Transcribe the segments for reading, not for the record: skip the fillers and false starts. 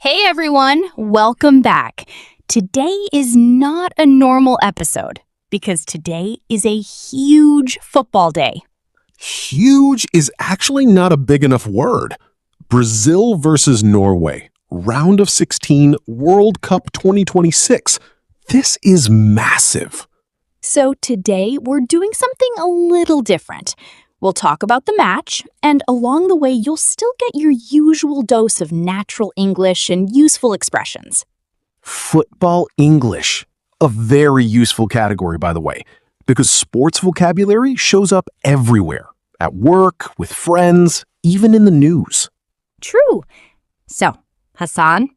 Hey everyone, welcome back. Today is not a normal episode because today is a huge football day. Huge is actually not a big enough word. Brazil versus Norway, round of 16, World Cup 2026. This is massive. So today we're doing something a little different. We'll talk about the match, and along the way you'll still get your usual dose of natural English and useful expressions. Football English, a very useful category, by the way, because sports vocabulary shows up everywhere, at work, with friends, even in the news. True. So, Hasan,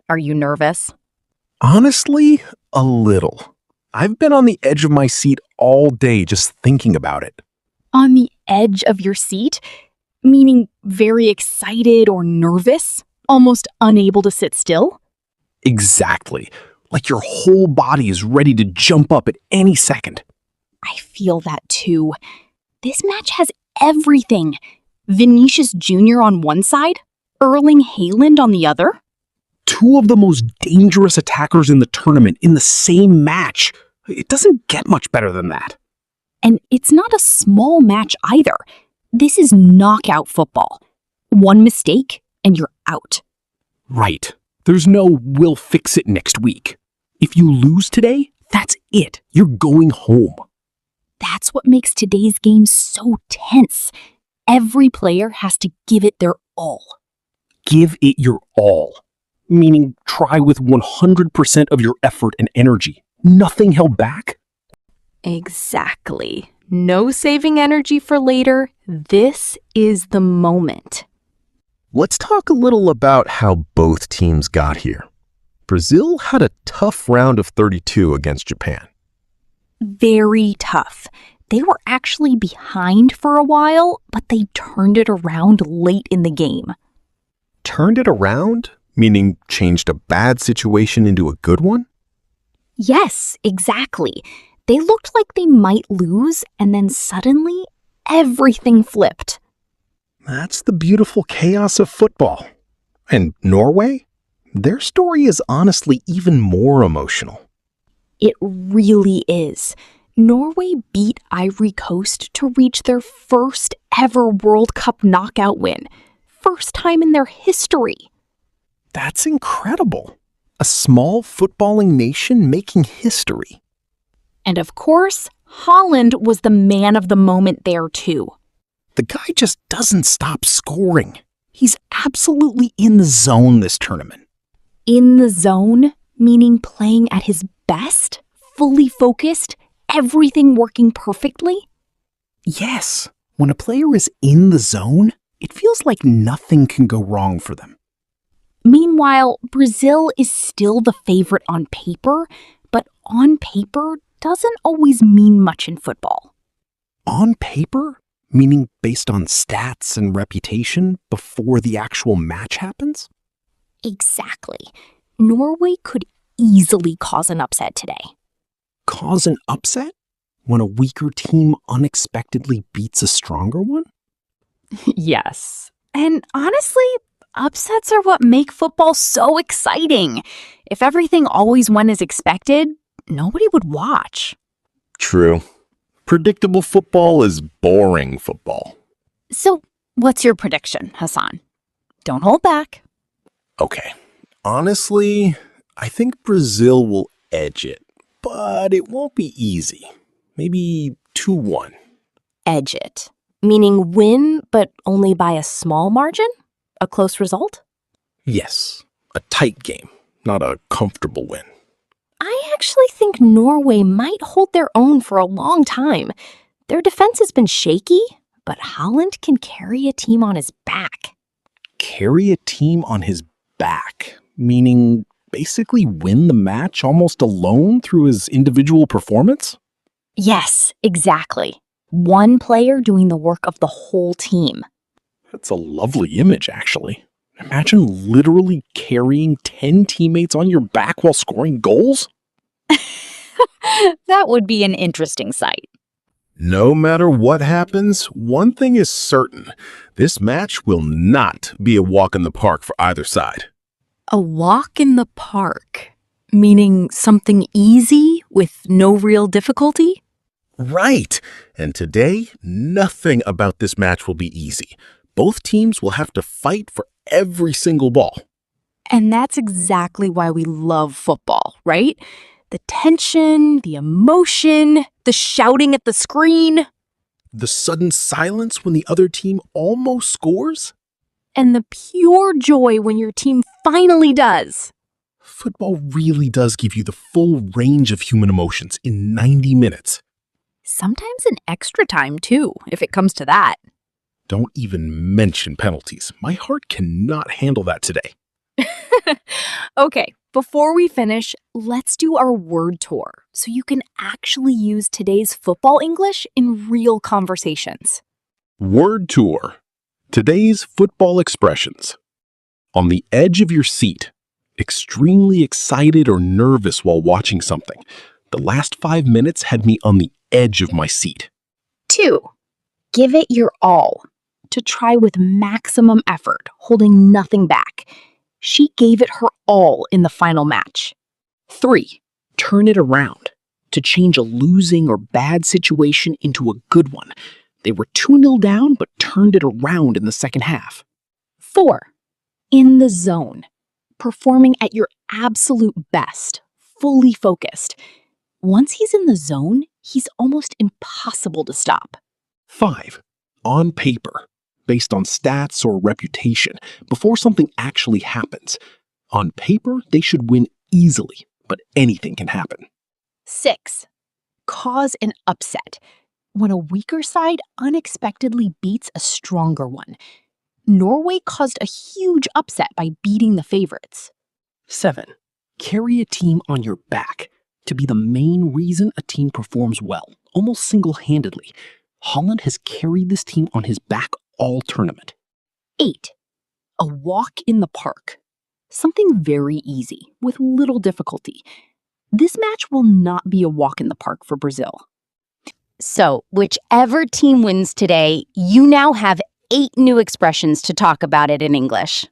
are you nervous? Honestly, a little. I've been on the edge of my seat all day just thinking about it. On the edge of your seat? Meaning very excited or nervous? Almost unable to sit still? Exactly. Like your whole body is ready to jump up at any second. I feel that too. This match has everything. Vinicius Jr. on one side, Erling Haaland on the other. Two of the most dangerous attackers in the tournament in the same match. It doesn't get much better than that. And it's not a small match either. This is knockout football. One mistake and you're out. Right. There's no we'll fix it next week. If you lose today, that's it. You're going home. That's what makes today's game so tense. Every player has to give it their all. Give it your all. Meaning try with 100% of your effort and energy. Nothing held back. Exactly. No saving energy for later. This is the moment. Let's talk a little about how both teams got here. Brazil had a tough round of 32 against Japan. Very tough. They were actually behind for a while, but they turned it around late in the game. Turned it around? Meaning changed a bad situation into a good one? Yes, exactly. They looked like they might lose, and then suddenly, everything flipped. That's the beautiful chaos of football. And Norway? Their story is honestly even more emotional. It really is. Norway beat Ivory Coast to reach their first ever World Cup knockout win. First time in their history. That's incredible. A small footballing nation making history. And of course, Haaland was the man of the moment there too. The guy just doesn't stop scoring. He's absolutely in the zone this tournament. In the zone, meaning playing at his best, fully focused, everything working perfectly? Yes, when a player is in the zone, it feels like nothing can go wrong for them. Meanwhile, Brazil is still the favorite on paper, but on paper doesn't always mean much in football. On paper? Meaning based on stats and reputation before the actual match happens? Exactly. Norway could easily cause an upset today. Cause an upset? When a weaker team unexpectedly beats a stronger one? Yes. And honestly, upsets are what make football so exciting. If everything always went as expected, nobody would watch. True. Predictable football is boring football. So, what's your prediction, Hasan? Don't hold back. Okay. Honestly, I think Brazil will edge it, but it won't be easy. Maybe 2-1. Edge it. Meaning win, but only by a small margin? A close result? Yes. A tight game, not a comfortable win. I actually think Norway might hold their own for a long time. Their defense has been shaky, but Haaland can carry a team on his back. Carry a team on his back, meaning basically win the match almost alone through his individual performance? Yes, exactly. One player doing the work of the whole team. That's a lovely image, actually. Imagine literally carrying 10 teammates on your back while scoring goals. That would be an interesting sight. No matter what happens, one thing is certain. This match will not be a walk in the park for either side. A walk in the park, meaning something easy with no real difficulty? Right. And today, nothing about this match will be easy. Both teams will have to fight for every single ball. And that's exactly why we love football, right? The tension, the emotion, the shouting at the screen. The sudden silence when the other team almost scores? And the pure joy when your team finally does. Football really does give you the full range of human emotions in 90 minutes. Sometimes an extra time, too, if it comes to that. Don't even mention penalties. My heart cannot handle that today. Okay, before we finish, let's do our word tour so you can actually use today's football English in real conversations. Word tour. Today's football expressions. On the edge of your seat. Extremely excited or nervous while watching something. The last 5 minutes had me on the edge of my seat. 2. Give it your all. To try with maximum effort, holding nothing back. She gave it her all in the final match. 3. Turn it around. To change a losing or bad situation into a good one. They were 2-0 down but turned it around in the second half. 4. In the zone. Performing at your absolute best, fully focused. Once he's in the zone, he's almost impossible to stop. 5. On paper. Based on stats or reputation, before something actually happens. On paper, they should win easily, but anything can happen. 6. Cause an upset. When a weaker side unexpectedly beats a stronger one. Norway caused a huge upset by beating the favorites. 7. Carry a team on your back. To be the main reason a team performs well, almost single-handedly. Holland has carried this team on his back all tournament. 8. A walk in the park. Something very easy, with little difficulty. This match will not be a walk in the park for Brazil. So, whichever team wins today, you now have 8 new expressions to talk about it in English.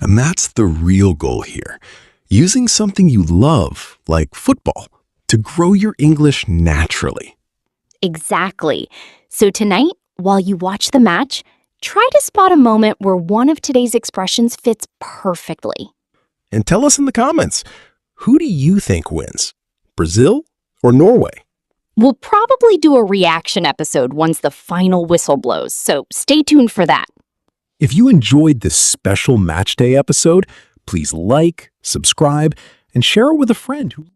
And that's the real goal here. Using something you love, like football, to grow your English naturally. Exactly. So tonight, while you watch the match, try to spot a moment where one of today's expressions fits perfectly. And tell us in the comments, who do you think wins? Brazil or Norway? We'll probably do a reaction episode once the final whistle blows, so stay tuned for that. If you enjoyed this special Match Day episode, please like, subscribe, and share it with a friend who